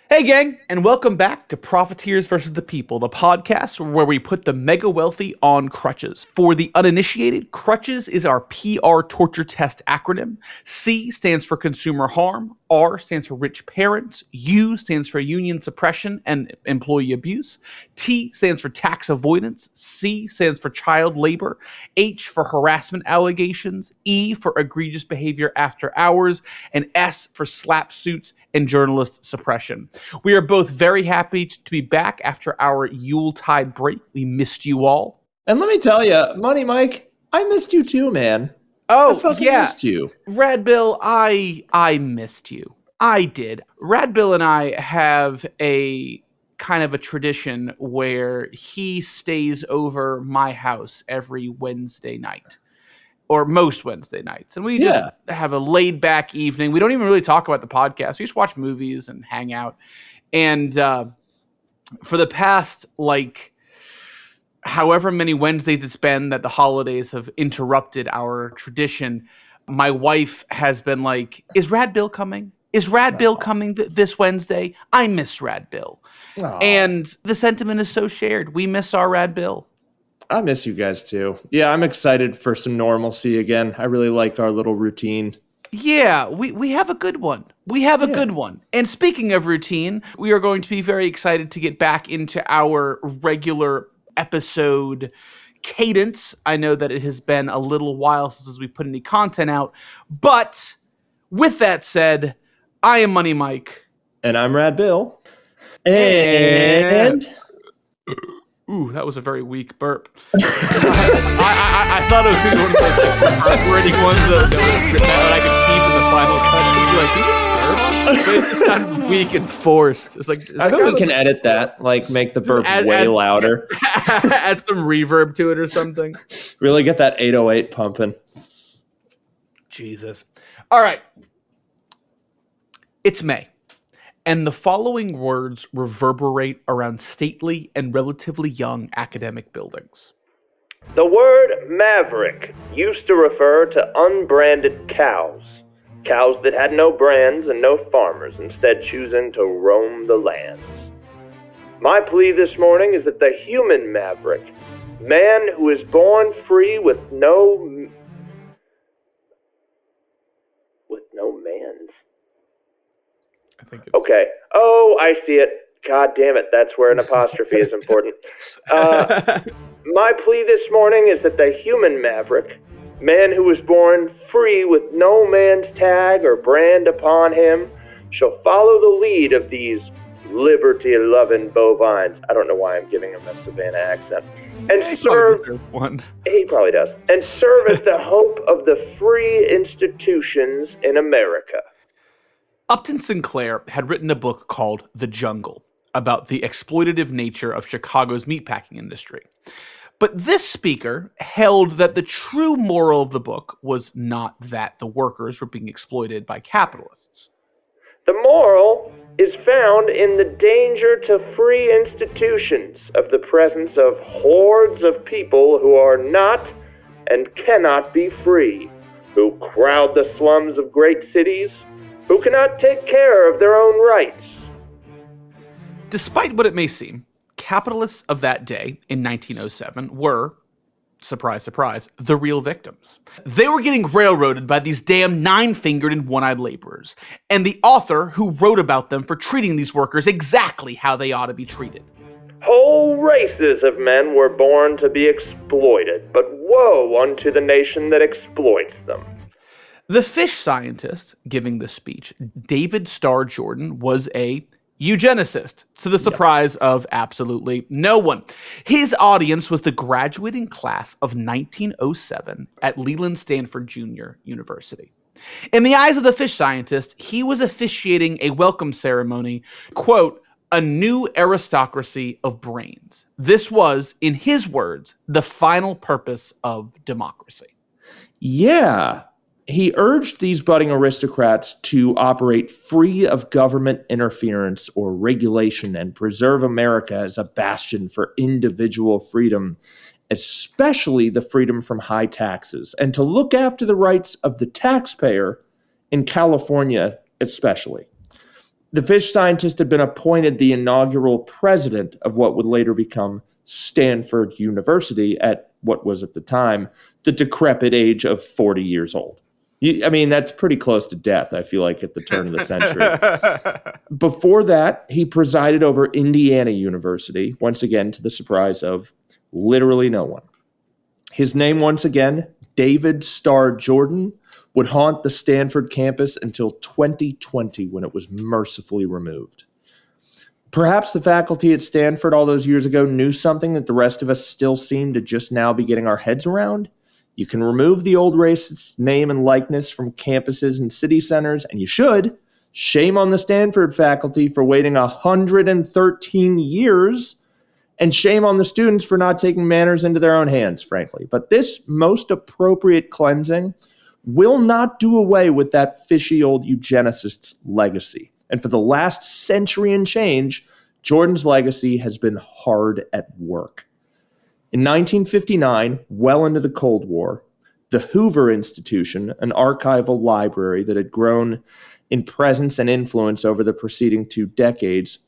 Hey, gang, and welcome back to Profiteers versus the People, the podcast where we put the mega wealthy on crutches. For the uninitiated, crutches is our PR torture test acronym. C stands for consumer harm, R stands for rich parents, U stands for union suppression and employee abuse, T stands for tax avoidance, C stands for child labor, H for harassment allegations, E for egregious behavior after hours, and S for slap suits and journalist suppression. We are both very happy to be back after our Yuletide break. We missed you all. And let me tell you, Money Mike, I missed you too, man. I fucking missed you. Rad Bill, I missed you. I did. Rad Bill and I have a kind of a tradition where he stays over my house every Wednesday night. Or most Wednesday nights. And we just have a laid back evening. We don't even really talk about the podcast. We just watch movies and hang out. And for the past, however many Wednesdays it's been that the holidays have interrupted our tradition, my wife has been like, is Rad Bill coming? Is Rad Bill coming this Wednesday? I miss Rad Bill. Aww. And the sentiment is so shared. We miss our Rad Bill. I miss you guys too. Yeah, I'm excited for some normalcy again. I really like our little routine. Yeah, we have a good one. We have a good one. And speaking of routine, we are going to be very excited to get back into our regular episode cadence. I know that it has been a little while since we put any content out. But with that said, I am Money Mike. And I'm Rad Bill. And... Ooh, that was a very weak burp. I thought it was going to be one of those burp-worthy ones that I could keep in the final cut. Be like, but it's not weak and forced. It's like I bet we can edit that, make the burp way louder. Add some reverb to it or something. Really get that 808 pumping. Jesus. All right. It's May. And the following words reverberate around stately and relatively young academic buildings. The word maverick used to refer to unbranded cows. Cows that had no brands and no farmers, instead choosing to roam the lands. My plea this morning is that the human maverick, man who is born free with no mans. Okay. Oh, I see it. God damn it. That's where an apostrophe is important. My plea this morning is that the human maverick, man who was born free with no man's tag or brand upon him, shall follow the lead of these liberty-loving bovines. I don't know why I'm giving him a Savannah accent. And serve... one. He probably does. And serve as the hope of the free institutions in America. Upton Sinclair had written a book called The Jungle about the exploitative nature of Chicago's meatpacking industry. But this speaker held that the true moral of the book was not that the workers were being exploited by capitalists. The moral is found in the danger to free institutions of the presence of hordes of people who are not and cannot be free, who crowd the slums of great cities, who cannot take care of their own rights. Despite what it may seem, capitalists of that day in 1907 were, surprise, surprise, the real victims. They were getting railroaded by these damn nine-fingered and one-eyed laborers, and the author who wrote about them for treating these workers exactly how they ought to be treated. Whole races of men were born to be exploited, but woe unto the nation that exploits them. The fish scientist giving the speech, David Starr Jordan, was a eugenicist, to the surprise of absolutely no one. His audience was the graduating class of 1907 at Leland Stanford Junior University. In the eyes of the fish scientist, he was officiating a welcome ceremony, quote, a new aristocracy of brains. This was, in his words, the final purpose of democracy. Yeah. He urged these budding aristocrats to operate free of government interference or regulation and preserve America as a bastion for individual freedom, especially the freedom from high taxes, and to look after the rights of the taxpayer in California especially. The fish scientist had been appointed the inaugural president of what would later become Stanford University at what was at the time the decrepit age of 40 years old. That's pretty close to death, I feel like, at the turn of the century. Before that, he presided over Indiana University, once again to the surprise of literally no one. His name, once again, David Starr Jordan, would haunt the Stanford campus until 2020 when it was mercifully removed. Perhaps the faculty at Stanford all those years ago knew something that the rest of us still seem to just now be getting our heads around. You can remove the old racist name and likeness from campuses and city centers, and you should. Shame on the Stanford faculty for waiting 113 years, and shame on the students for not taking matters into their own hands, frankly. But this most appropriate cleansing will not do away with that fishy old eugenicist's legacy. And for the last century and change, Jordan's legacy has been hard at work. In 1959, well into the Cold War, the Hoover Institution, an archival library that had grown in presence and influence over the preceding 2 decades,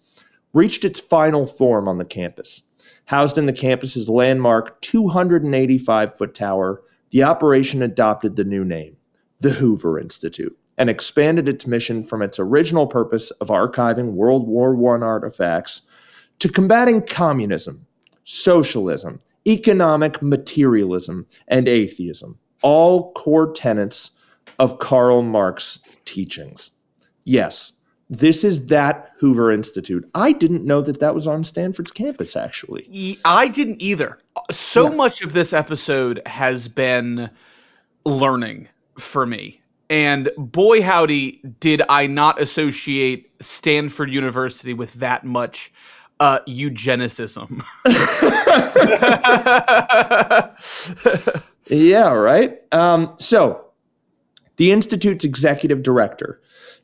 reached its final form on the campus. Housed in the campus's landmark 285-foot tower, the operation adopted the new name, the Hoover Institute, and expanded its mission from its original purpose of archiving World War I artifacts to combating communism, socialism, economic materialism, and atheism, all core tenets of Karl Marx's teachings. Yes, this is that Hoover Institute. I didn't know that was on Stanford's campus, actually. I didn't either. So much of this episode has been learning for me. And boy, howdy, did I not associate Stanford University with that much eugenicism. Yeah, right? So, the Institute's executive director,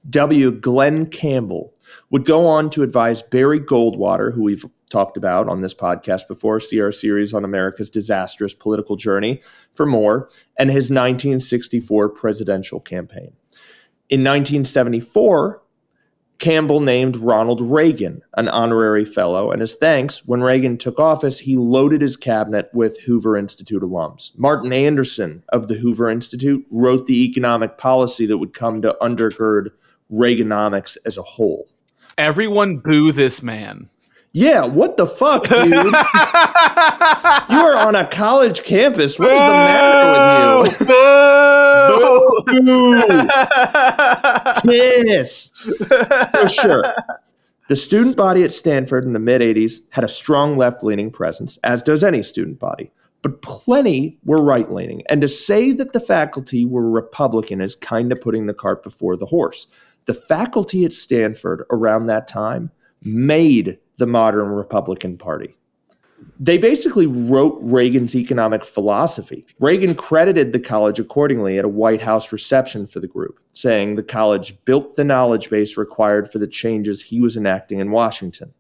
W. Glenn Campbell, would go on to advise Barry Goldwater, who we've talked about on this podcast before, see our series on America's disastrous political journey for more, and his 1964 presidential campaign. In 1974, Campbell named Ronald Reagan an honorary fellow, and as thanks, when Reagan took office, he loaded his cabinet with Hoover Institute alums. Martin Anderson of the Hoover Institute wrote the economic policy that would come to undergird Reaganomics as a whole. Everyone boo this man. Yeah, what the fuck, dude? You are on a college campus. What is the matter with you? Boo! Yes. For sure. The student body at Stanford in the mid-'80s had a strong left-leaning presence, as does any student body. But plenty were right-leaning. And to say that the faculty were Republican is kind of putting the cart before the horse. The faculty at Stanford around that time made the modern Republican Party. They basically wrote Reagan's economic philosophy. Reagan credited the college accordingly at a White House reception for the group, saying the college built the knowledge base required for the changes he was enacting in Washington.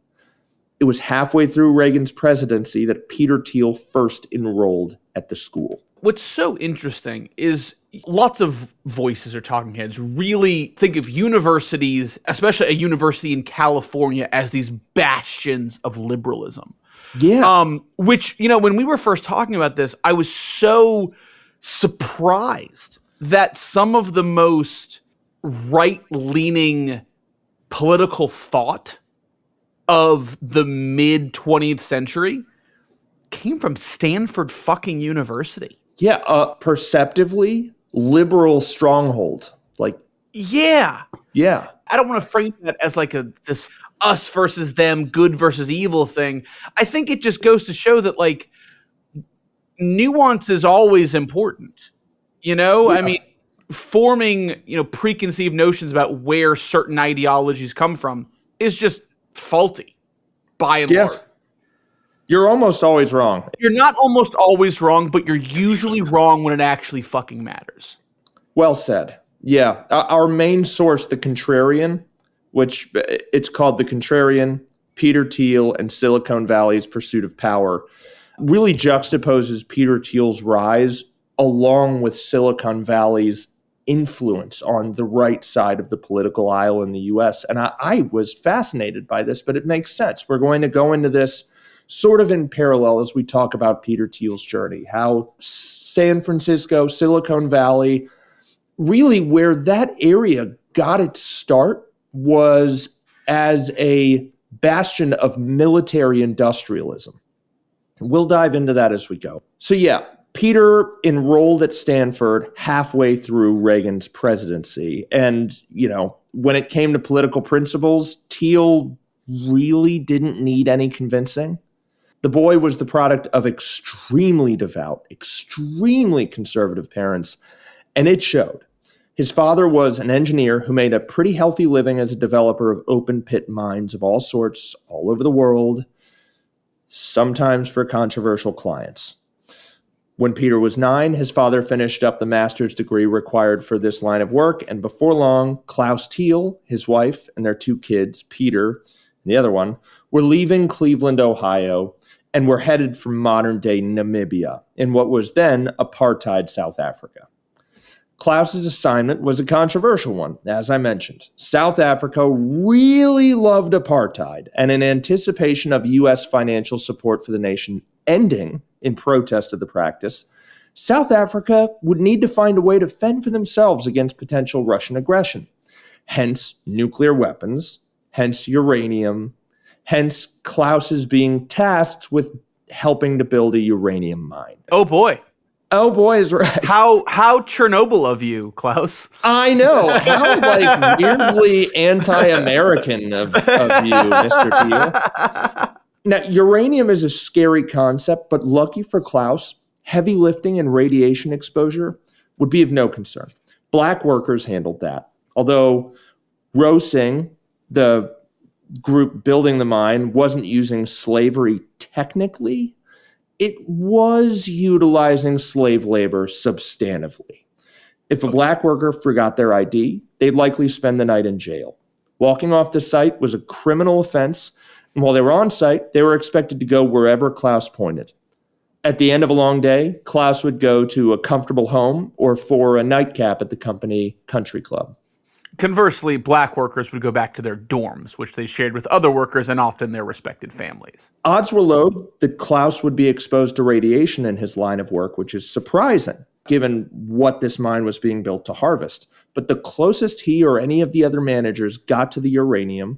It was halfway through Reagan's presidency that Peter Thiel first enrolled at the school. What's so interesting is lots of voices or talking heads really think of universities, especially a university in California, as these bastions of liberalism. Yeah. Which, when we were first talking about this, I was so surprised that some of the most right-leaning political thought of the mid-20th century came from Stanford fucking University. Yeah, perceptively liberal stronghold. Yeah. Yeah. I don't want to frame that as this us versus them, good versus evil thing. I think it just goes to show that nuance is always important. Yeah. Forming, preconceived notions about where certain ideologies come from is just faulty by and large. You're almost always wrong. You're not almost always wrong, but you're usually wrong when it actually fucking matters. Well said. Yeah. Our main source, The Contrarian, which it's called The Contrarian, Peter Thiel, and Silicon Valley's Pursuit of Power, really juxtaposes Peter Thiel's rise along with Silicon Valley's influence on the right side of the political aisle in the US. And I was fascinated by this, but it makes sense. We're going to go into this sort of in parallel as we talk about Peter Thiel's journey, how San Francisco, Silicon Valley, really where that area got its start was as a bastion of military industrialism. We'll dive into that as we go. So yeah, Peter enrolled at Stanford halfway through Reagan's presidency. And, when it came to political principles, Thiel really didn't need any convincing. The boy was the product of extremely devout, extremely conservative parents, and it showed. His father was an engineer who made a pretty healthy living as a developer of open pit mines of all sorts all over the world, sometimes for controversial clients. When Peter was 9, his father finished up the master's degree required for this line of work, and before long, Klaus Thiel, his wife, and their 2 kids, Peter and the other one, were leaving Cleveland, Ohio, and were headed for modern-day Namibia, in what was then apartheid South Africa. Klaus's assignment was a controversial one, as I mentioned. South Africa really loved apartheid, and in anticipation of U.S. financial support for the nation ending in protest of the practice, South Africa would need to find a way to fend for themselves against potential Russian aggression. Hence, nuclear weapons, hence uranium, hence Klaus's being tasked with helping to build a uranium mine. Oh boy. Oh boy, is right. How Chernobyl of you, Klaus. I know. How weirdly anti-American of you, Mr. Thiel. Now, uranium is a scary concept, but lucky for Klaus, heavy lifting and radiation exposure would be of no concern. Black workers handled that. Although Rosing, the group building the mine, wasn't using slavery technically, it was utilizing slave labor substantively. If a black worker forgot their ID, they'd likely spend the night in jail. Walking off the site was a criminal offense, and while they were on site, they were expected to go wherever Klaus pointed. At the end of a long day, Klaus would go to a comfortable home or for a nightcap at the company country club. Conversely, black workers would go back to their dorms, which they shared with other workers and often their respected families. Odds were low that Klaus would be exposed to radiation in his line of work, which is surprising, given what this mine was being built to harvest. But the closest he or any of the other managers got to the uranium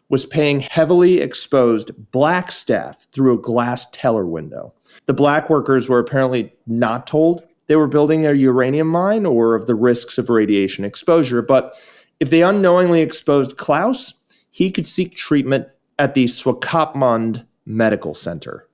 was paying heavily exposed black staff through a glass teller window. The black workers were apparently not told they were building a uranium mine or of the risks of radiation exposure, but if they unknowingly exposed Klaus, he could seek treatment at the Swakopmund Medical Center.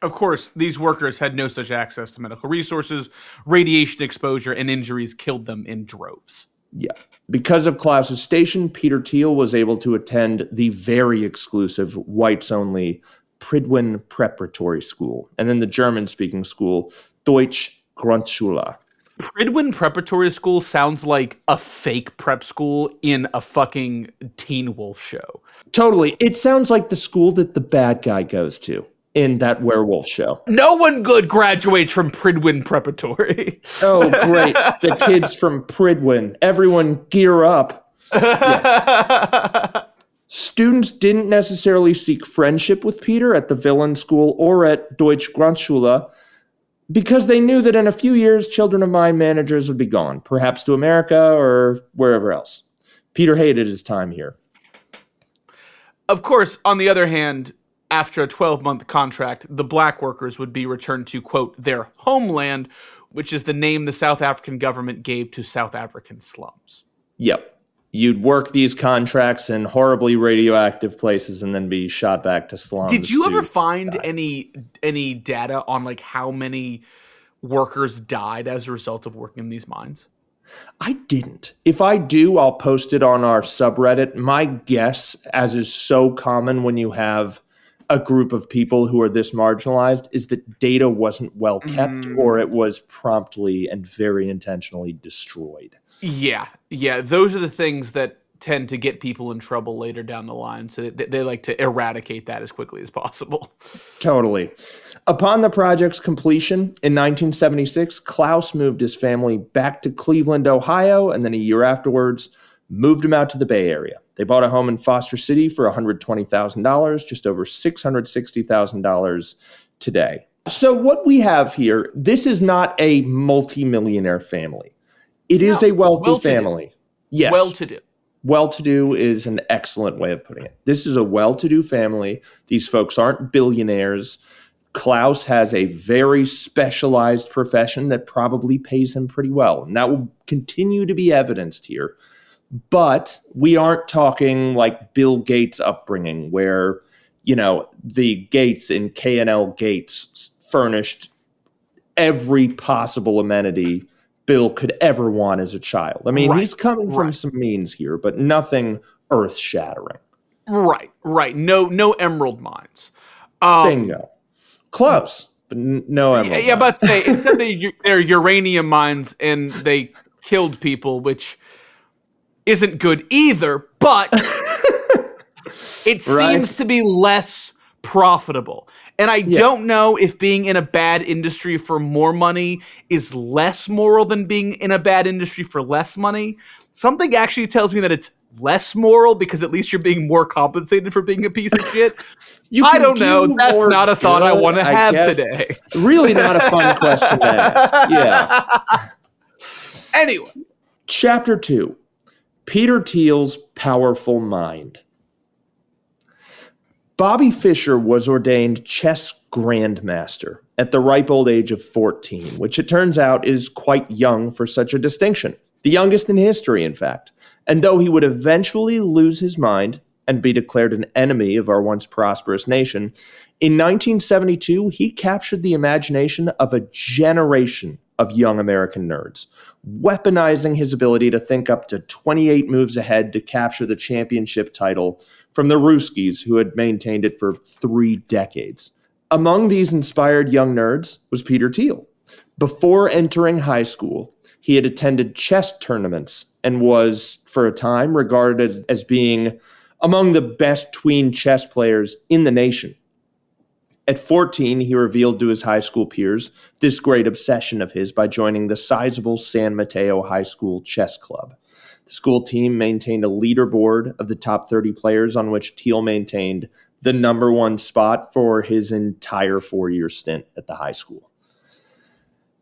Of course, these workers had no such access to medical resources. Radiation exposure and injuries killed them in droves. Yeah. Because of Klaus's station, Peter Thiel was able to attend the very exclusive whites-only Pridwin Preparatory School, and then the German-speaking school, Deutsche Grundschule. Pridwin Preparatory School sounds like a fake prep school in a fucking Teen Wolf show. Totally. It sounds like the school that the bad guy goes to in that werewolf show. No one good graduates from Pridwin Preparatory. Oh, great. The kids from Pridwin. Everyone gear up. Yeah. Students didn't necessarily seek friendship with Peter at the Villain School or at Deutsche Grundschule because they knew that in a few years, children of mine managers would be gone, perhaps to America or wherever else. Peter hated his time here. Of course, on the other hand, after a 12-month contract, the black workers would be returned to, quote, their homeland, which is the name the South African government gave to South African slums. Yep. You'd work these contracts in horribly radioactive places and then be shot back to slums. Did you ever find any data on like how many workers died as a result of working in these mines? I didn't. If I do, I'll post it on our subreddit. My guess, as is so common when you have a group of people who are this marginalized, is that data wasn't well kept or it was promptly and very intentionally destroyed. Yeah. Those are the things that tend to get people in trouble later down the line. So they like to eradicate that as quickly as possible. Totally. Upon the project's completion in 1976, Klaus moved his family back to Cleveland, Ohio, and then a year afterwards moved him out to the Bay Area. They bought a home in Foster City for $120,000, just over $660,000 today. So what we have here, this is not a multimillionaire family. It is a wealthy family. Yes. Well-to-do. Well-to-do is an excellent way of putting it. This is a well-to-do family. These folks aren't billionaires. Klaus has a very specialized profession that probably pays him pretty well, and that will continue to be evidenced here. But we aren't talking like Bill Gates' upbringing, where, you know, the Gates in K&L Gates furnished every possible amenity Bill could ever want as a child. I mean, he's coming from some means here, but nothing earth-shattering. Right. No emerald mines. Bingo. Close, but no emerald. Yeah, but say instead they're uranium mines and they killed people, which isn't good either, but it seems to be less profitable. And I don't know if being in a bad industry for more money is less moral than being in a bad industry for less money. Something actually tells me that it's less moral because at least you're being more compensated for being a piece of shit. I don't know. That's not a thought I want to have today. Really not a fun question to ask. Yeah. Anyway. Chapter 2. Peter Thiel's Powerful Mind. Bobby Fischer was ordained chess grandmaster at the ripe old age of 14, which it turns out is quite young for such a distinction. The youngest in history, in fact. And though he would eventually lose his mind and be declared an enemy of our once prosperous nation, in 1972, he captured the imagination of a generation of young American nerds, weaponizing his ability to think up to 28 moves ahead to capture the championship title from the Ruskies, who had maintained it for 3 decades. Among these inspired young nerds was Peter Thiel. Before entering high school, he had attended chess tournaments and was, for a time, regarded as being among the best tween chess players in the nation. At 14, he revealed to his high school peers this great obsession of his by joining the sizable San Mateo High School Chess Club. The school team maintained a leaderboard of the top 30 players on which Thiel maintained the number 1 spot for his entire 4-year stint at the high school.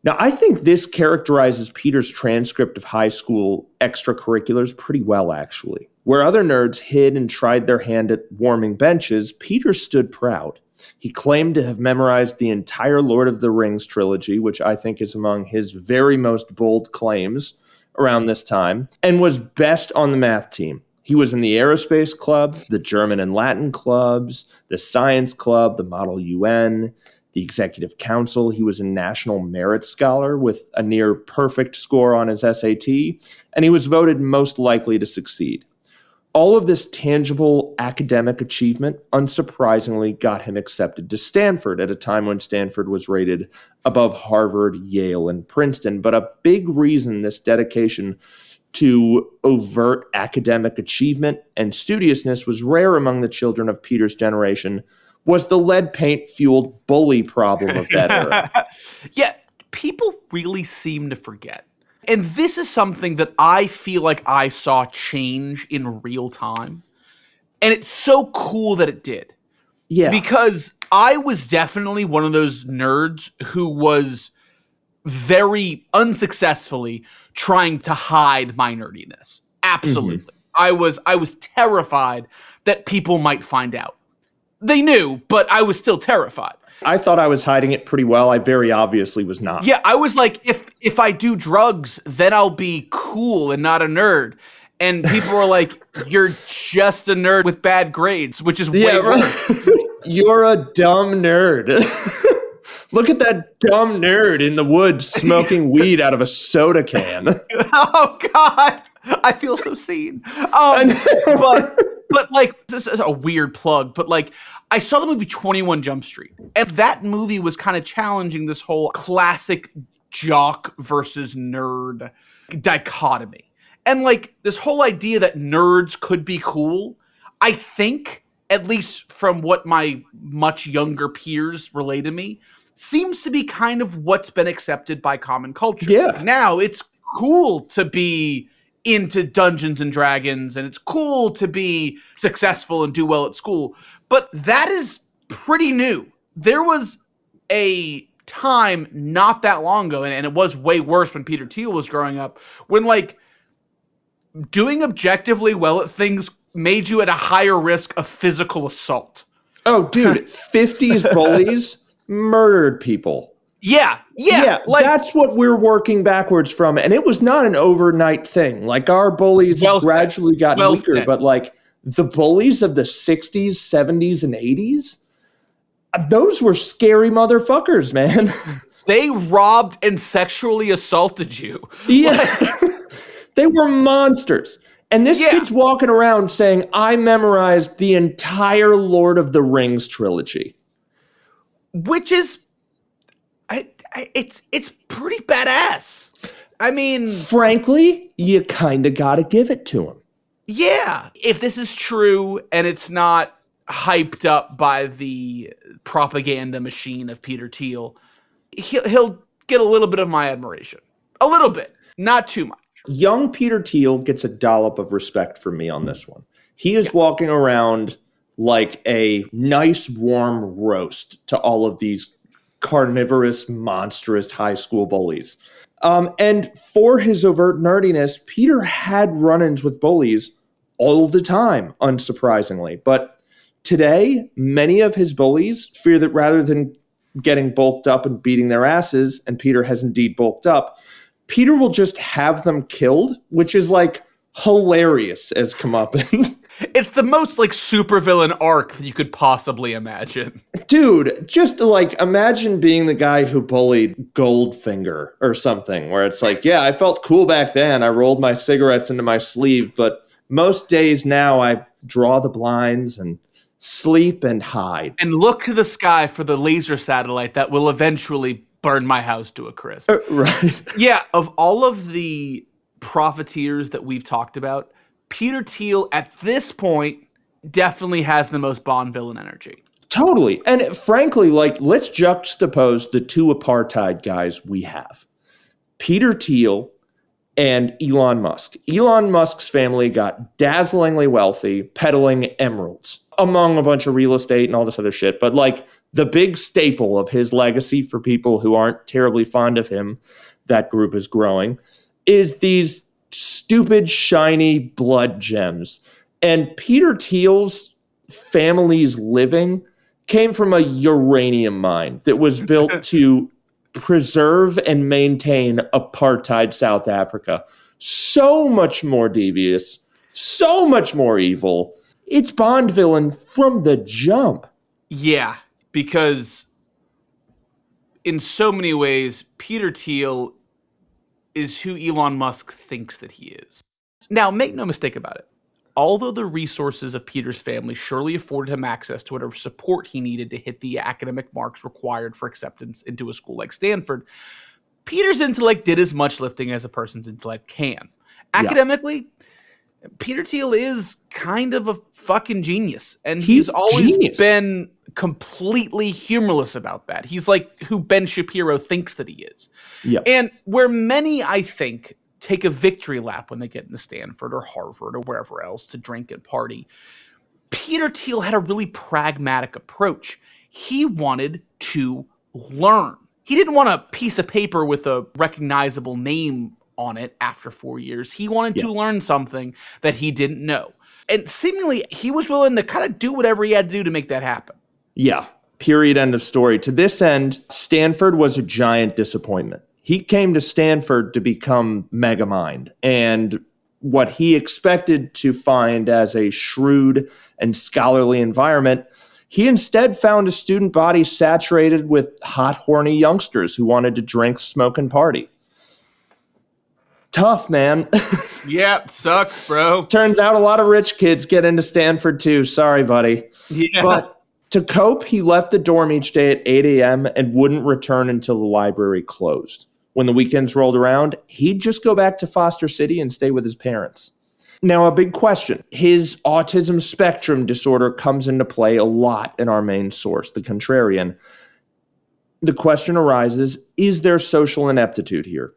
Now, I think this characterizes Peter's transcript of high school extracurriculars pretty well, actually. Where other nerds hid and tried their hand at warming benches, Peter stood proud. He claimed to have memorized the entire Lord of the Rings trilogy, which I think is among his very most bold claims around this time, and was best on the math team. He was in the aerospace club, the German and Latin clubs, the science club, the Model UN, the executive council. He was a national merit scholar with a near perfect score on his SAT, and he was voted most likely to succeed. All of this tangible academic achievement, unsurprisingly, got him accepted to Stanford at a time when Stanford was rated above Harvard, Yale, and Princeton. But a big reason this dedication to overt academic achievement and studiousness was rare among the children of Peter's generation was the lead paint-fueled bully problem of that era. Yeah, people really seem to forget. And this is something that I feel like I saw change in real time. And it's so cool that it did. Yeah. Because I was definitely one of those nerds who was very unsuccessfully trying to hide my nerdiness. Absolutely. Mm-hmm. I was terrified that people might find out. They knew, but I was still terrified. I thought I was hiding it pretty well. I very obviously was not. Yeah, I was like, if I do drugs, then I'll be cool and not a nerd. And people were like, you're just a nerd with bad grades, which is way worse. You're a dumb nerd. Look at that dumb nerd in the woods smoking weed out of a soda can. Oh, God. I feel so seen. But like, this is a weird plug, but like, I saw the movie 21 Jump Street, and that movie was kind of challenging this whole classic jock versus nerd dichotomy. And like this whole idea that nerds could be cool, I think, at least from what my much younger peers relay to me, seems to be kind of what's been accepted by common culture. Yeah. Like now it's cool to be into Dungeons and Dragons, and it's cool to be successful and do well at school. But that is pretty new. There was a time not that long ago, and it was way worse when Peter Thiel was growing up, when like doing objectively well at things made you at a higher risk of physical assault. Oh, dude, 50s bullies murdered people. Yeah. Like, that's what we're working backwards from. And it was not an overnight thing. Like, our bullies have gradually gotten weaker, but like the bullies of the 60s, 70s, and 80s, those were scary motherfuckers, man. They robbed and sexually assaulted you. Yeah. They were monsters. And this kid's walking around saying, I memorized the entire Lord of the Rings trilogy. Which is, it's pretty badass. I mean, frankly, you kind of got to give it to him. Yeah. If this is true and it's not hyped up by the propaganda machine of Peter Thiel, he'll get a little bit of my admiration. A little bit, not too much. Young Peter Thiel gets a dollop of respect from me on this one. He is walking around like a nice, warm roast to all of these carnivorous, monstrous high school bullies. And for his overt nerdiness, Peter had run-ins with bullies all the time, unsurprisingly. But today, many of his bullies fear that rather than getting bulked up and beating their asses, and Peter has indeed bulked up, Peter will just have them killed, which is like hilarious as comeuppance. It's the most like supervillain arc that you could possibly imagine. Dude, just like imagine being the guy who bullied Goldfinger or something, where it's like, yeah, I felt cool back then. I rolled my cigarettes into my sleeve, but most days now I draw the blinds and sleep and hide. And look to the sky for the laser satellite that will eventually burn my house to a crisp. Right. Yeah, of all of the profiteers that we've talked about, Peter Thiel at this point definitely has the most Bond villain energy. Totally. And frankly, like, let's juxtapose the two apartheid guys we have. Peter Thiel and Elon Musk. Elon Musk's family got dazzlingly wealthy, peddling emeralds, among a bunch of real estate and all this other shit. But like the big staple of his legacy for people who aren't terribly fond of him, that group is growing, is these stupid, shiny blood gems. And Peter Thiel's family's living came from a uranium mine that was built to preserve and maintain apartheid South Africa. So much more devious, so much more evil. It's Bond villain from the jump. Yeah, because in so many ways, Peter Thiel is who Elon Musk thinks that he is. Now, make no mistake about it. Although the resources of Peter's family surely afforded him access to whatever support he needed to hit the academic marks required for acceptance into a school like Stanford, Peter's intellect did as much lifting as a person's intellect can. Academically, Peter Thiel is kind of a fucking genius, and he's always been completely humorless about that. He's like who Ben Shapiro thinks that he is. Yep. And where many, I think, take a victory lap when they get into Stanford or Harvard or wherever else to drink and party, Peter Thiel had a really pragmatic approach. He wanted to learn. He didn't want a piece of paper with a recognizable name on it after 4 years. He wanted to learn something that he didn't know. And seemingly, he was willing to kind of do whatever he had to do to make that happen. Yeah. Period. End of story. To this end, Stanford was a giant disappointment. He came to Stanford to become Megamind, and what he expected to find as a shrewd and scholarly environment, he instead found a student body saturated with hot, horny youngsters who wanted to drink, smoke, and party. Tough, man. Yeah, sucks, bro. Turns out a lot of rich kids get into Stanford too. Sorry, buddy. Yeah. But to cope, he left the dorm each day at 8 a.m. and wouldn't return until the library closed. when the weekends rolled around, he'd just go back to Foster City and stay with his parents. Now, a big question. His autism spectrum disorder comes into play a lot in our main source, The Contrarian. The question arises, is there social ineptitude here?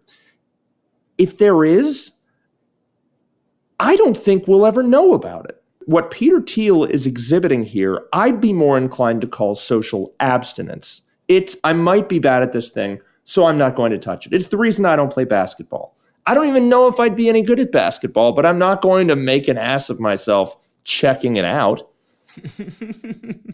If there is, I don't think we'll ever know about it. What Peter Thiel is exhibiting here, I'd be more inclined to call social abstinence. I might be bad at this thing, so I'm not going to touch it. It's the reason I don't play basketball. I don't even know if I'd be any good at basketball, but I'm not going to make an ass of myself checking it out.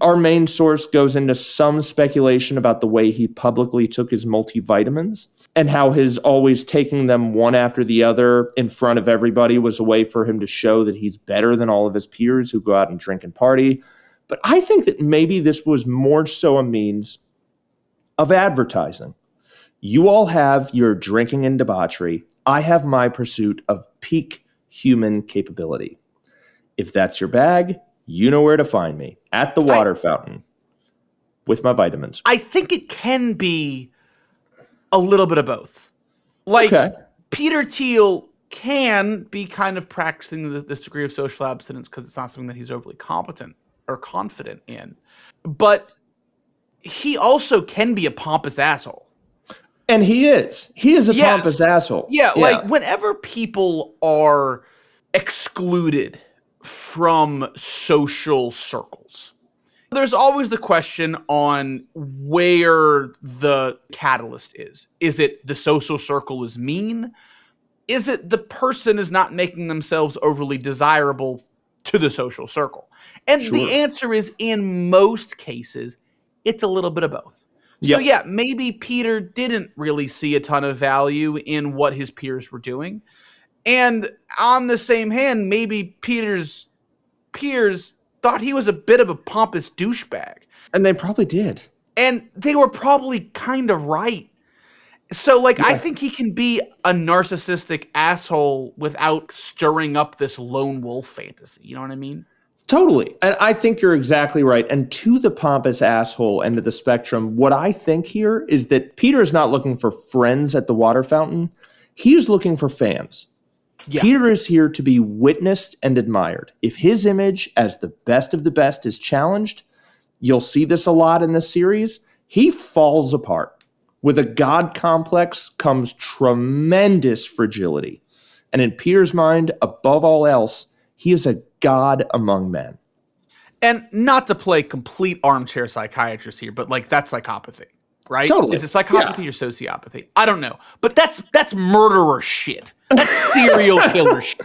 Our main source goes into some speculation about the way he publicly took his multivitamins and how his always taking them one after the other in front of everybody was a way for him to show that he's better than all of his peers who go out and drink and party. But I think that maybe this was more so a means of advertising. You all have your drinking and debauchery. I have my pursuit of peak human capability. If that's your bag, you know where to find me, at the water fountain with my vitamins. I think it can be a little bit of both. Like, Peter Thiel can be kind of practicing this degree of social abstinence because it's not something that he's overly competent or confident in. But he also can be a pompous asshole. And he is. He is a pompous asshole. Yeah, like whenever people are excluded from social circles, there's always the question on where the catalyst is. Is it the social circle is mean? Is it the person is not making themselves overly desirable to the social circle? And the answer is, in most cases, it's a little bit of both. So yeah, maybe Peter didn't really see a ton of value in what his peers were doing. And on the same hand, maybe Peter's peers thought he was a bit of a pompous douchebag. And they probably did. And they were probably kind of right. So, I think he can be a narcissistic asshole without stirring up this lone wolf fantasy. You know what I mean? Totally. And I think you're exactly right. And to the pompous asshole end of the spectrum, what I think here is that Peter is not looking for friends at the water fountain. He's looking for fans. Yeah. Peter is here to be witnessed and admired. If his image as the best of the best is challenged, you'll see this a lot in this series, he falls apart. With a god complex comes tremendous fragility. And in Peter's mind, above all else, he is a god among men. And not to play complete armchair psychiatrist here, but that's psychopathy, right? Totally. Is it psychopathy or sociopathy? I don't know. But that's murderer shit. That's serial killer shit.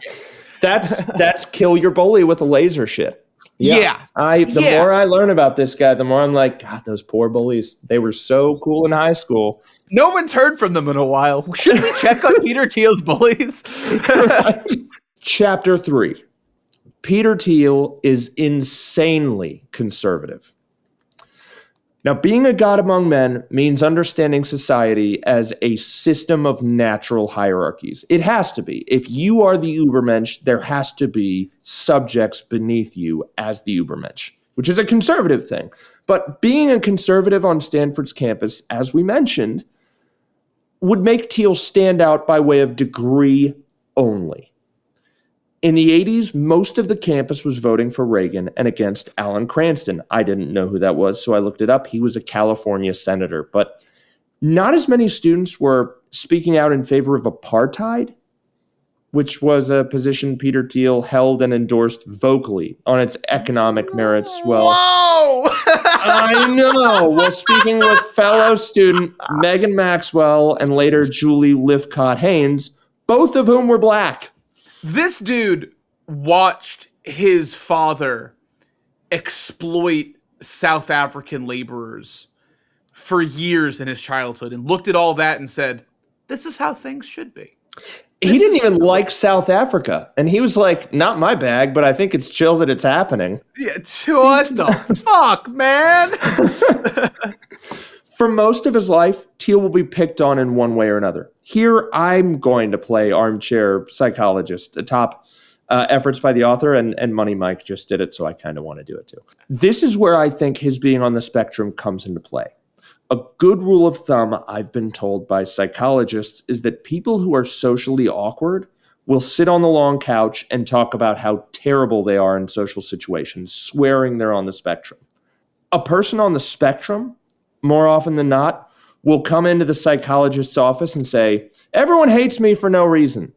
That's kill your bully with a laser shit. Yeah. The more I learn about this guy, the more I'm like, God, those poor bullies. They were so cool in high school. No one's heard from them in a while. Should we check on Peter Thiel's bullies? Chapter 3. Peter Thiel is insanely conservative. Now, being a god among men means understanding society as a system of natural hierarchies. It has to be. If you are the Übermensch, there has to be subjects beneath you as the Übermensch, which is a conservative thing. But being a conservative on Stanford's campus, as we mentioned, would make Thiel stand out by way of degree only. In the 80s, most of the campus was voting for Reagan and against Alan Cranston. I didn't know who that was, so I looked it up. He was a California senator. But not as many students were speaking out in favor of apartheid, which was a position Peter Thiel held and endorsed vocally on its economic merits. Well, whoa! I know. Well, speaking with fellow student Megan Maxwell and later Julie Lifcott-Haynes, both of whom were black. This dude watched his father exploit South African laborers for years in his childhood and looked at all that and said, this is how things should be. He didn't even like South Africa. And he was like, not my bag, but I think it's chill that it's happening. Yeah, what the fuck, man? For most of his life, Thiel will be picked on in one way or another. Here, I'm going to play armchair psychologist atop efforts by the author, and Money Mike just did it, so I kind of want to do it too. This is where I think his being on the spectrum comes into play. A good rule of thumb I've been told by psychologists is that people who are socially awkward will sit on the long couch and talk about how terrible they are in social situations, swearing they're on the spectrum. A person on the spectrum, more often than not, will come into the psychologist's office and say, everyone hates me for no reason.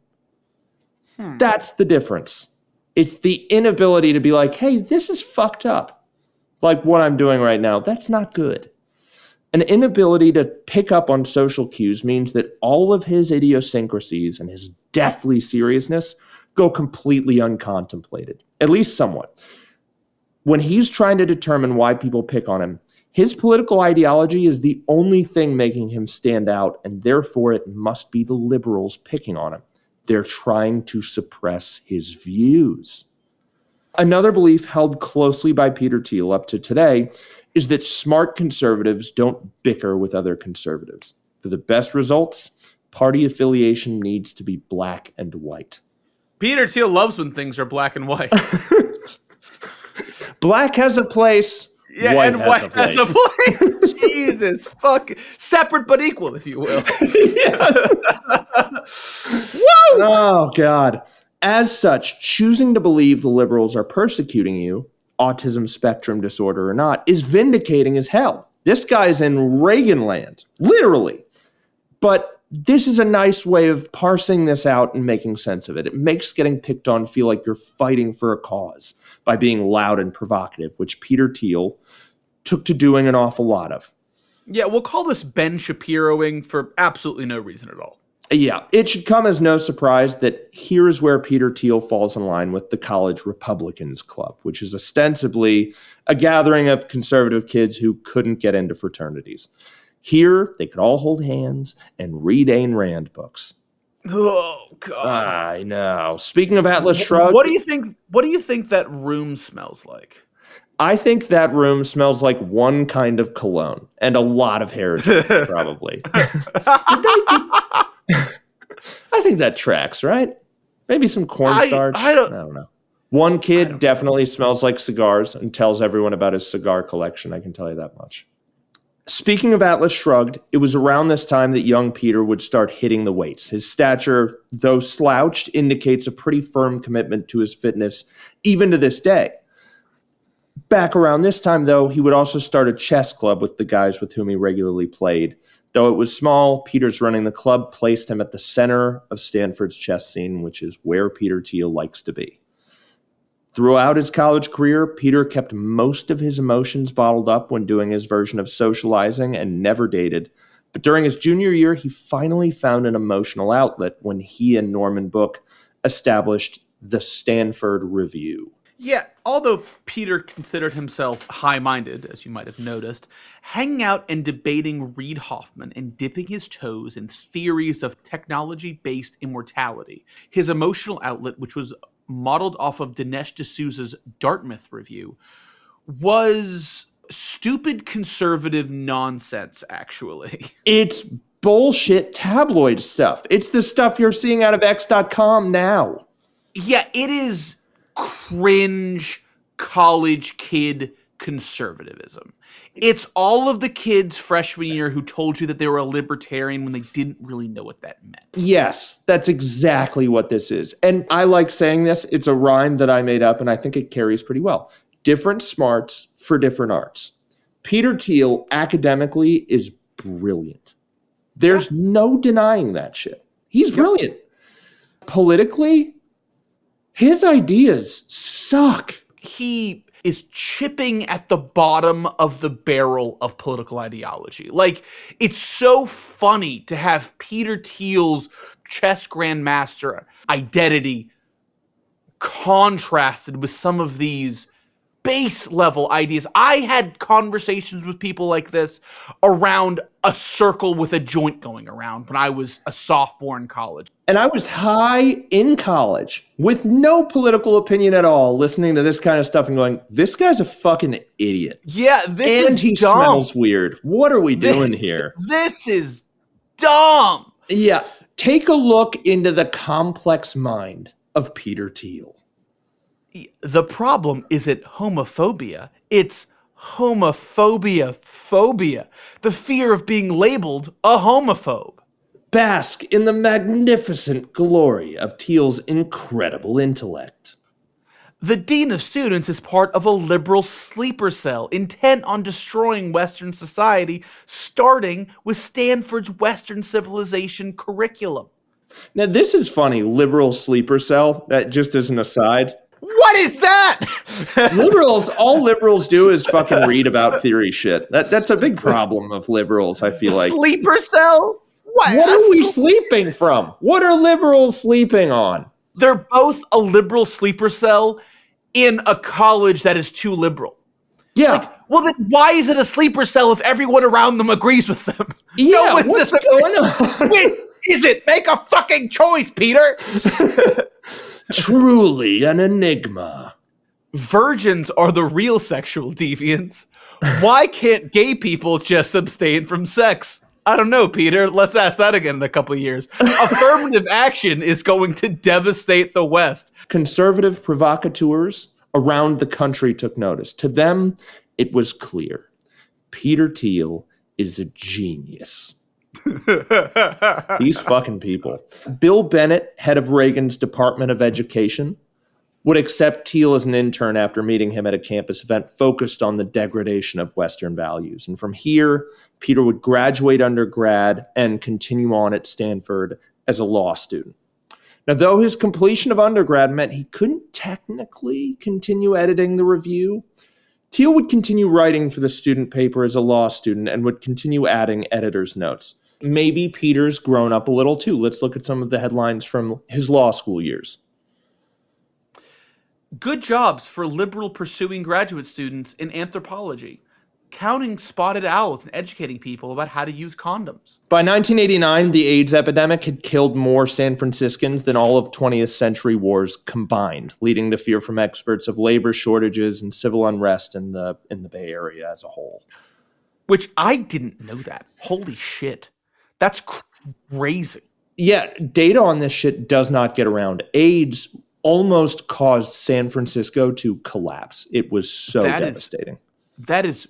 That's the difference. It's the inability to be like, hey, this is fucked up. Like what I'm doing right now, that's not good. An inability to pick up on social cues means that all of his idiosyncrasies and his deathly seriousness go completely uncontemplated, at least somewhat. When he's trying to determine why people pick on him, his political ideology is the only thing making him stand out, and therefore it must be the liberals picking on him. They're trying to suppress his views. Another belief held closely by Peter Thiel up to today is that smart conservatives don't bicker with other conservatives. For the best results, party affiliation needs to be black and white. Peter Thiel loves when things are black and white. Black has a place. Yeah, white and white has a place. Jesus, fuck. Separate but equal, if you will. Woo! Oh, God. As such, choosing to believe the liberals are persecuting you, autism spectrum disorder or not, is vindicating as hell. This guy's in Reagan land, literally. But this is a nice way of parsing this out and making sense of it. It makes getting picked on feel like you're fighting for a cause by being loud and provocative, which Peter Thiel took to doing an awful lot of. Yeah, we'll call this Ben Shapiroing for absolutely no reason at all. Yeah, it should come as no surprise that here's where Peter Thiel falls in line with the College Republicans Club, which is ostensibly a gathering of conservative kids who couldn't get into fraternities. Here, they could all hold hands and read Ayn Rand books. Oh, God. I know. Speaking of Atlas Shrugged, What do you think that room smells like? I think that room smells like one kind of cologne and a lot of hair gel, probably. I think that tracks, right? Maybe some cornstarch. I don't know. One kid definitely smells like cigars and tells everyone about his cigar collection. I can tell you that much. Speaking of Atlas Shrugged, it was around this time that young Peter would start hitting the weights. His stature, though slouched, indicates a pretty firm commitment to his fitness, even to this day. Back around this time, though, he would also start a chess club with the guys with whom he regularly played. Though it was small, Peter's running the club placed him at the center of Stanford's chess scene, which is where Peter Thiel likes to be. Throughout his college career, Peter kept most of his emotions bottled up when doing his version of socializing and never dated. But during his junior year, he finally found an emotional outlet when he and Norman Book established the Stanford Review. Yeah, although Peter considered himself high-minded, as you might have noticed, hanging out and debating Reid Hoffman and dipping his toes in theories of technology-based immortality, his emotional outlet, which was modeled off of Dinesh D'Souza's Dartmouth Review, was stupid conservative nonsense, actually. It's bullshit tabloid stuff. It's the stuff you're seeing out of X.com now. Yeah, it is cringe college kid conservatism. It's all of the kids freshman year who told you that they were a libertarian when they didn't really know what that meant. Yes, that's exactly what this is. And I like saying this. It's a rhyme that I made up, and I think it carries pretty well. Different smarts for different arts. Peter Thiel academically is brilliant. There's no denying that shit. He's brilliant. Politically, his ideas suck. He is chipping at the bottom of the barrel of political ideology. Like, it's so funny to have Peter Thiel's chess grandmaster identity contrasted with some of these base level ideas. I had conversations with people like this around a circle with a joint going around when I was a sophomore in college. And I was high in college with no political opinion at all, listening to this kind of stuff and going, this guy's a fucking idiot. Yeah, this and is he dumb. Smells weird. What are we doing here? This is dumb. Yeah, take a look into the complex mind of Peter Thiel. The problem isn't homophobia, it's Phobia. The fear of being labeled a homophobe. Bask in the magnificent glory of Thiel's incredible intellect. The dean of students is part of a liberal sleeper cell intent on destroying Western society, starting with Stanford's Western civilization curriculum. Now, this is funny, liberal sleeper cell, that just as an aside. What is that? All liberals do is fucking read about theory shit. That's a big problem of liberals, I feel like. Sleeper cell? What are we sleeping from? What are liberals sleeping on? They're both a liberal sleeper cell in a college that is too liberal. Yeah. Well, then why is it a sleeper cell if everyone around them agrees with them? Yeah, what's going on? Which is it? Make a fucking choice, Peter. Truly an enigma. Virgins are the real sexual deviants. Why can't gay people just abstain from sex? I don't know, Peter. Let's ask that again in a couple of years. Affirmative action is going to devastate the West. Conservative provocateurs around the country took notice. To them, it was clear. Peter Thiel is a genius. These fucking people. Bill Bennett, head of Reagan's Department of Education, would accept Thiel as an intern after meeting him at a campus event focused on the degradation of Western values. And from here, Peter would graduate undergrad and continue on at Stanford as a law student. Now, though his completion of undergrad meant he couldn't technically continue editing the review, Thiel would continue writing for the student paper as a law student and would continue adding editor's notes. Maybe Peter's grown up a little too. Let's look at some of the headlines from his law school years. Good jobs for liberal pursuing graduate students in anthropology, counting spotted owls and educating people about how to use condoms. By 1989, the AIDS epidemic had killed more San Franciscans than all of 20th century wars combined, leading to fear from experts of labor shortages and civil unrest in the Bay Area as a whole. Which I didn't know that. Holy shit. That's crazy. Yeah, data on this shit does not get around. AIDS almost caused San Francisco to collapse. It was so devastating. That is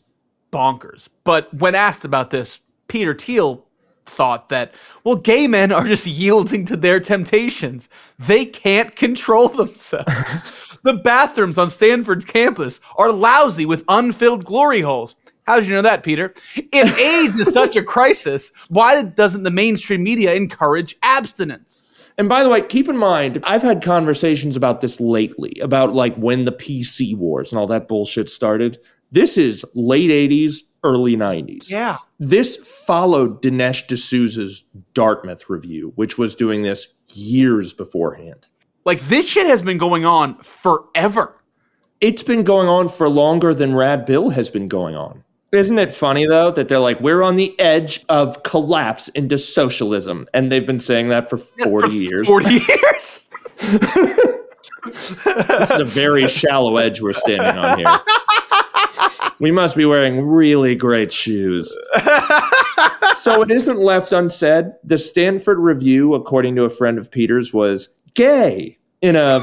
bonkers. But when asked about this, Peter Thiel thought that, well, gay men are just yielding to their temptations. They can't control themselves. The bathrooms on Stanford's campus are lousy with unfilled glory holes. How did you know that, Peter? If AIDS is such a crisis, why doesn't the mainstream media encourage abstinence? And by the way, keep in mind, I've had conversations about this lately, about like when the PC wars and all that bullshit started. This is late 80s, early 90s. Yeah. This followed Dinesh D'Souza's Dartmouth review, which was doing this years beforehand. Like, this shit has been going on forever. It's been going on for longer than Rad Bill has been going on. Isn't it funny, though, that they're like, we're on the edge of collapse into socialism. And they've been saying that for 40 years. 40 years? This is a very shallow edge we're standing on here. We must be wearing really great shoes. So it isn't left unsaid. The Stanford Review, according to a friend of Peter's, was gay in a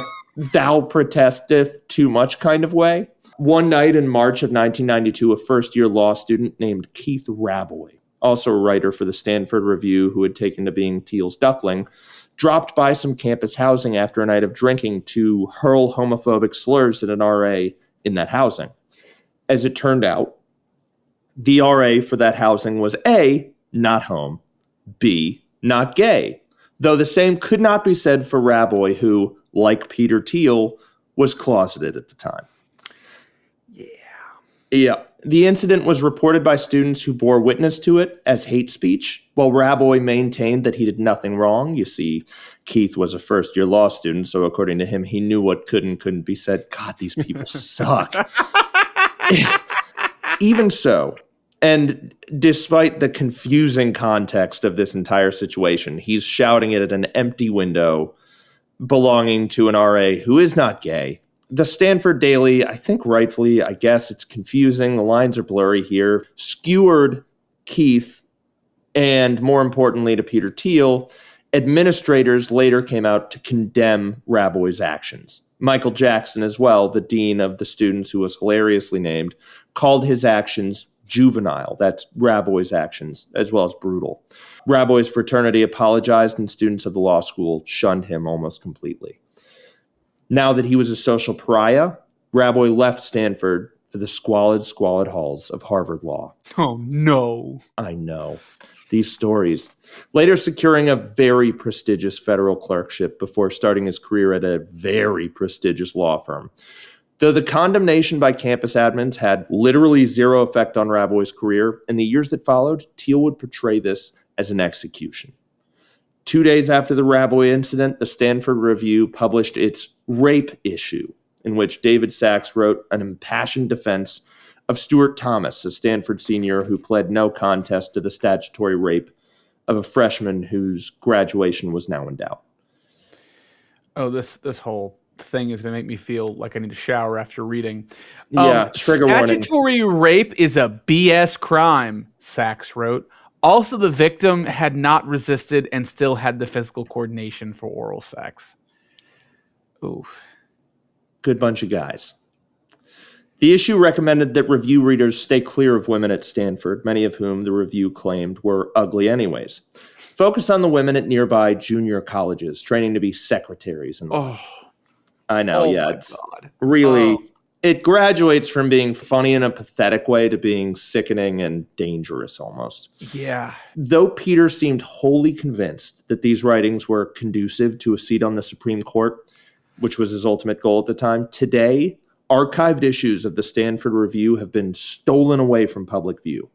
thou protesteth too much kind of way. One night in March of 1992, a first-year law student named Keith Raboy, also a writer for the Stanford Review who had taken to being Thiel's duckling, dropped by some campus housing after a night of drinking to hurl homophobic slurs at an RA in that housing. As it turned out, the RA for that housing was A, not home, B, not gay, though the same could not be said for Raboy, who, like Peter Thiel, was closeted at the time. Yeah. The incident was reported by students who bore witness to it as hate speech, while Raboy maintained that he did nothing wrong. You see, Keith was a first-year law student, so according to him, he knew what could and couldn't be said. God, these people suck. Even so, and despite the confusing context of this entire situation, he's shouting it at an empty window belonging to an RA who is not gay. The Stanford Daily, I think rightfully, I guess it's confusing, the lines are blurry here, skewered Keith, and more importantly to Peter Thiel. Administrators later came out to condemn Raboy's actions. Michael Jackson as well, the dean of the students who was hilariously named, called his actions juvenile. That's Raboy's actions, as well as brutal. Raboy's fraternity apologized, and students of the law school shunned him almost completely. Now that he was a social pariah, Raboy left Stanford for the squalid halls of Harvard Law. Oh, no. I know. These stories. Later securing a very prestigious federal clerkship before starting his career at a very prestigious law firm. Though the condemnation by campus admins had literally zero effect on Raboy's career, in the years that followed, Thiel would portray this as an execution. 2 days after the Raboy incident, the Stanford Review published its rape issue, in which David Sachs wrote an impassioned defense of Stuart Thomas, a Stanford senior who pled no contest to the statutory rape of a freshman whose graduation was now in doubt. Oh, this whole thing is going to make me feel like I need to shower after reading. Yeah, trigger warning. Statutory rape is a BS crime, Sachs wrote. Also, the victim had not resisted and still had the physical coordination for oral sex. Ooh. Good bunch of guys. The issue recommended that review readers stay clear of women at Stanford, many of whom the review claimed were ugly anyways. Focus on the women at nearby junior colleges, training to be secretaries and the like. I know, yeah. It's God. Really, it graduates from being funny in a pathetic way to being sickening and dangerous almost. Yeah. Though Peter seemed wholly convinced that these writings were conducive to a seat on the Supreme Court, which was his ultimate goal at the time, today, archived issues of the Stanford Review have been stolen away from public view.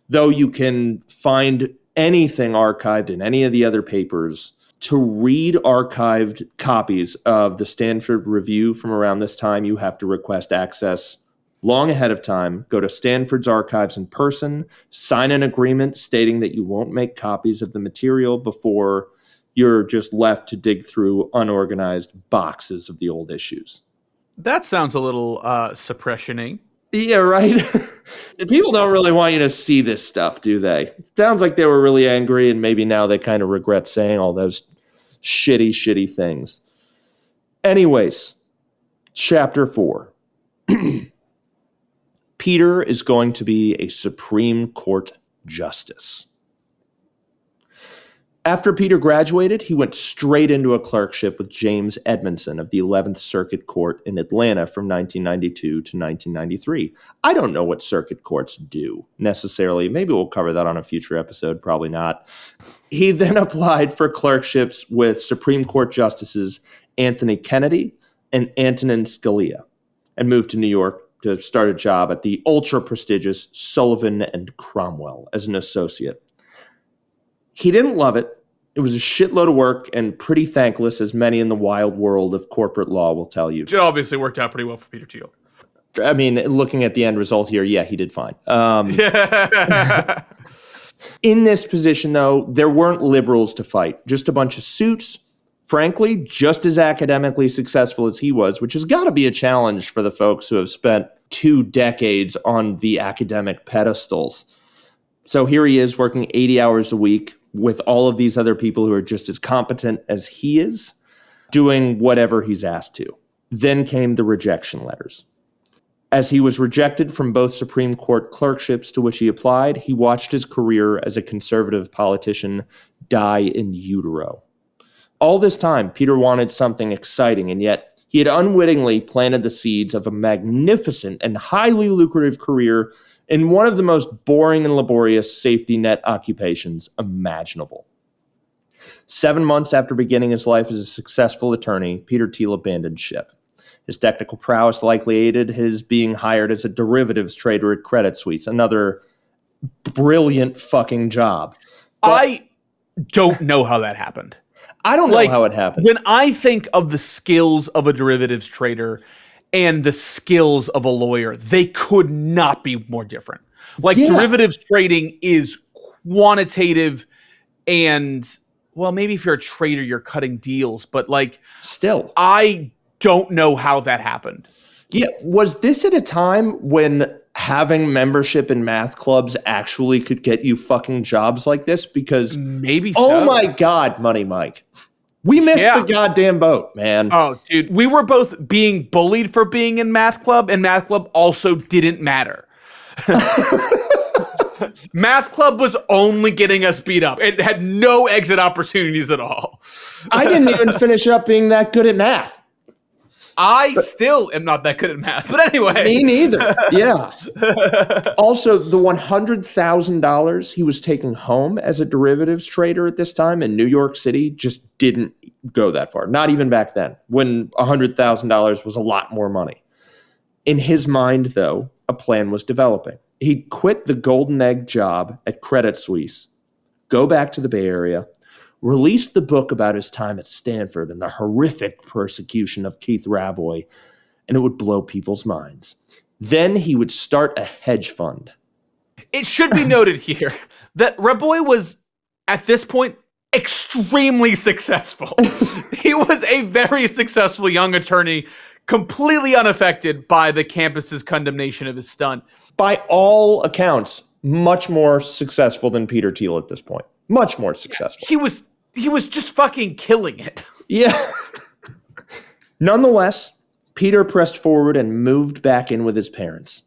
Though you can find anything archived in any of the other papers, to read archived copies of the Stanford Review from around this time, you have to request access long ahead of time. Go to Stanford's archives in person, sign an agreement stating that you won't make copies of the material before you're just left to dig through unorganized boxes of the old issues. That sounds a little suppression-y. Yeah, right? People don't really want you to see this stuff, do they? Sounds like they were really angry, and maybe now they kind of regret saying all those shitty things. Anyways, chapter 4. Peter is going to be a Supreme Court justice. After Peter graduated, he went straight into a clerkship with James Edmondson of the 11th Circuit Court in Atlanta from 1992 to 1993. I don't know what circuit courts do necessarily. Maybe we'll cover that on a future episode. Probably not. He then applied for clerkships with Supreme Court Justices Anthony Kennedy and Antonin Scalia and moved to New York to start a job at the ultra-prestigious Sullivan and Cromwell as an associate. He didn't love it. It was a shitload of work and pretty thankless, as many in the wild world of corporate law will tell you. It obviously worked out pretty well for Peter Thiel. I mean, looking at the end result here, yeah, he did fine. In this position, though, there weren't liberals to fight. Just a bunch of suits, frankly, just as academically successful as he was, which has got to be a challenge for the folks who have spent 2 decades on the academic pedestals. So here he is working 80 hours a week with all of these other people who are just as competent as he is, doing whatever he's asked to. Then came the rejection letters. As he was rejected from both Supreme Court clerkships to which he applied, he watched his career as a conservative politician die in utero. All this time, Peter wanted something exciting, and yet he had unwittingly planted the seeds of a magnificent and highly lucrative career in one of the most boring and laborious safety net occupations imaginable. 7 months after beginning his life as a successful attorney, Peter Thiel abandoned ship. His technical prowess likely aided his being hired as a derivatives trader at Credit Suisse, another brilliant fucking job. But I don't know how that happened. I don't know how it happened. When I think of the skills of a derivatives trader and the skills of a lawyer, they could not be more different. Derivatives trading is quantitative and, well, maybe if you're a trader, you're cutting deals, but still, I don't know how that happened. Yeah. Was this at a time when having membership in math clubs actually could get you fucking jobs like this? Because maybe oh my God, Money Mike. We missed the goddamn boat, man. Oh, dude. We were both being bullied for being in math club, and math club also didn't matter. Math club was only getting us beat up. It had no exit opportunities at all. I didn't even finish up being that good at math. I still am not that good at math. But anyway. Me neither. Yeah. Also, the $100,000 he was taking home as a derivatives trader at this time in New York City just didn't go that far. Not even back then, when $100,000 was a lot more money. In his mind, though, a plan was developing. He'd quit the golden egg job at Credit Suisse, go back to the Bay Area, release the book about his time at Stanford and the horrific persecution of Keith Rabois, and it would blow people's minds. Then he would start a hedge fund. It should be noted here that Rabois was, at this point, extremely successful. He was a very successful young attorney, completely unaffected by the campus's condemnation of his stunt. By all accounts, much more successful than Peter Thiel at this point. Much more successful. He was just fucking killing it. Yeah. Nonetheless, Peter pressed forward and moved back in with his parents.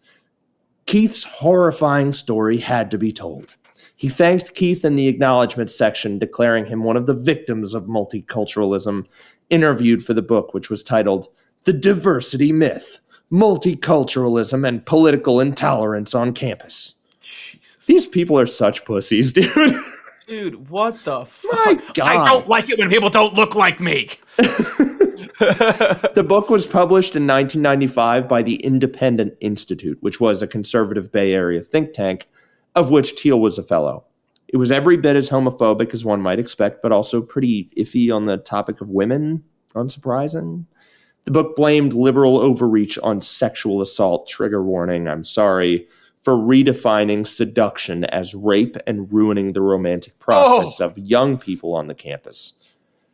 Keith's horrifying story had to be told. He thanked Keith in the acknowledgement section, declaring him one of the victims of multiculturalism, interviewed for the book, which was titled The Diversity Myth, Multiculturalism and Political Intolerance on Campus. Jesus. These people are such pussies, dude. Dude, what the fuck? My God. I don't like it when people don't look like me. The book was published in 1995 by the Independent Institute, which was a conservative Bay Area think tank, of which Thiel was a fellow. It was every bit as homophobic as one might expect, but also pretty iffy on the topic of women. Unsurprising. The book blamed liberal overreach on sexual assault, trigger warning, I'm sorry, for redefining seduction as rape and ruining the romantic prospects of young people on the campus.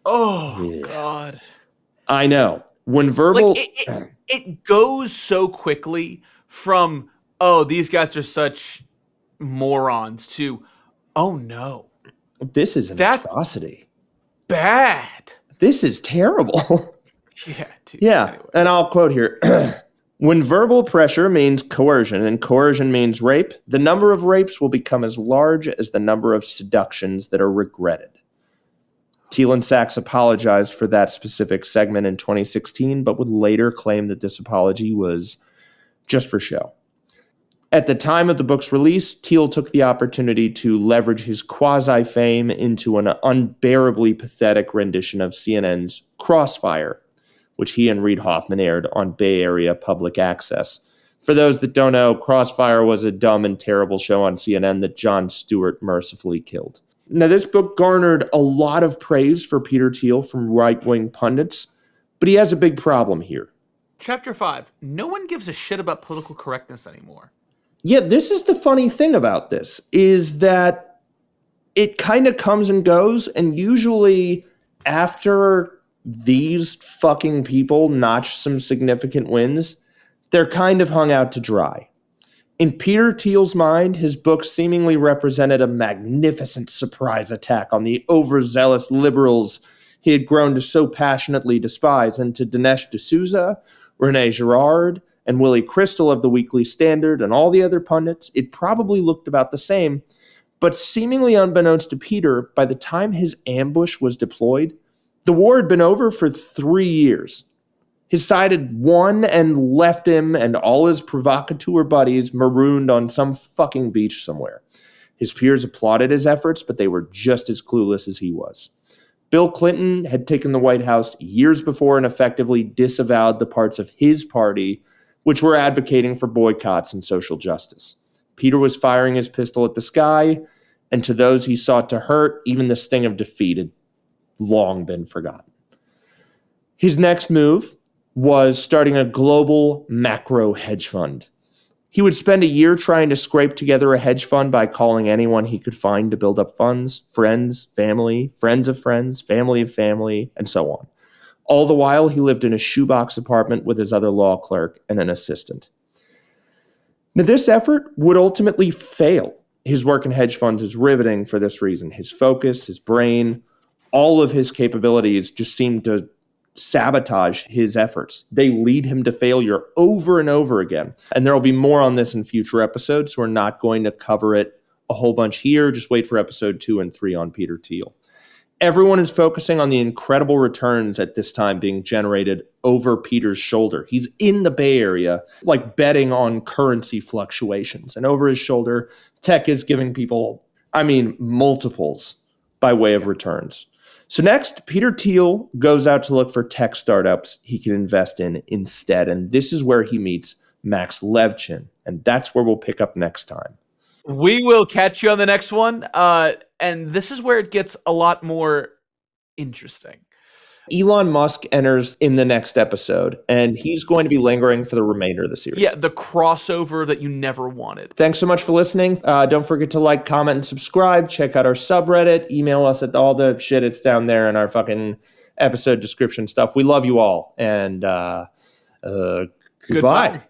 Oh, yeah. God. I know. When verbal... It goes so quickly from, oh, these guys are such morons, to, oh, no. This is an atrocity. Bad. This is terrible. Yeah, dude. Yeah, anyway. And I'll quote here. When verbal pressure means coercion and coercion means rape, the number of rapes will become as large as the number of seductions that are regretted. Thiel and Sachs apologized for that specific segment in 2016, but would later claim that this apology was just for show. At the time of the book's release, Thiel took the opportunity to leverage his quasi-fame into an unbearably pathetic rendition of CNN's Crossfire, which he and Reid Hoffman aired on Bay Area public access. For those that don't know, Crossfire was a dumb and terrible show on CNN that Jon Stewart mercifully killed. Now, this book garnered a lot of praise for Peter Thiel from right-wing pundits, but he has a big problem here. Chapter 5. No one gives a shit about political correctness anymore. Yeah, this is the funny thing about this, is that it kind of comes and goes, and usually after these fucking people notch some significant wins, they're kind of hung out to dry. In Peter Thiel's mind, his book seemingly represented a magnificent surprise attack on the overzealous liberals he had grown to so passionately despise, and to Dinesh D'Souza, Rene Girard, and Willie Crystal of the Weekly Standard and all the other pundits, it probably looked about the same, but seemingly unbeknownst to Peter, by the time his ambush was deployed, the war had been over for 3 years. His side had won and left him and all his provocateur buddies marooned on some fucking beach somewhere. His peers applauded his efforts, but they were just as clueless as he was. Bill Clinton had taken the White House years before and effectively disavowed the parts of his party which were advocating for boycotts and social justice. Peter was firing his pistol at the sky, and to those he sought to hurt, even the sting of defeat had long been forgotten. His next move was starting a global macro hedge fund. He would spend a year trying to scrape together a hedge fund by calling anyone he could find to build up funds, friends, family, friends of friends, family of family, and so on. All the while, he lived in a shoebox apartment with his other law clerk and an assistant. Now, this effort would ultimately fail. His work in hedge funds is riveting for this reason. His focus, his brain, all of his capabilities just seem to sabotage his efforts. They lead him to failure over and over again. And there will be more on this in future episodes, so we're not going to cover it a whole bunch here. Just wait for episode 2 and 3 on Peter Thiel. Everyone is focusing on the incredible returns at this time being generated over Peter's shoulder. He's in the Bay Area, like betting on currency fluctuations. And over his shoulder, tech is giving people, multiples by way of returns. So next, Peter Thiel goes out to look for tech startups he can invest in instead. And this is where he meets Max Levchin. And that's where we'll pick up next time. We will catch you on the next one. And this is where it gets a lot more interesting. Elon Musk enters in the next episode, and he's going to be lingering for the remainder of the series. Yeah, the crossover that you never wanted. Thanks so much for listening. Don't forget to like, comment, and subscribe. Check out our subreddit. Email us at all the shit. It's down there in our fucking episode description stuff. We love you all. And goodbye.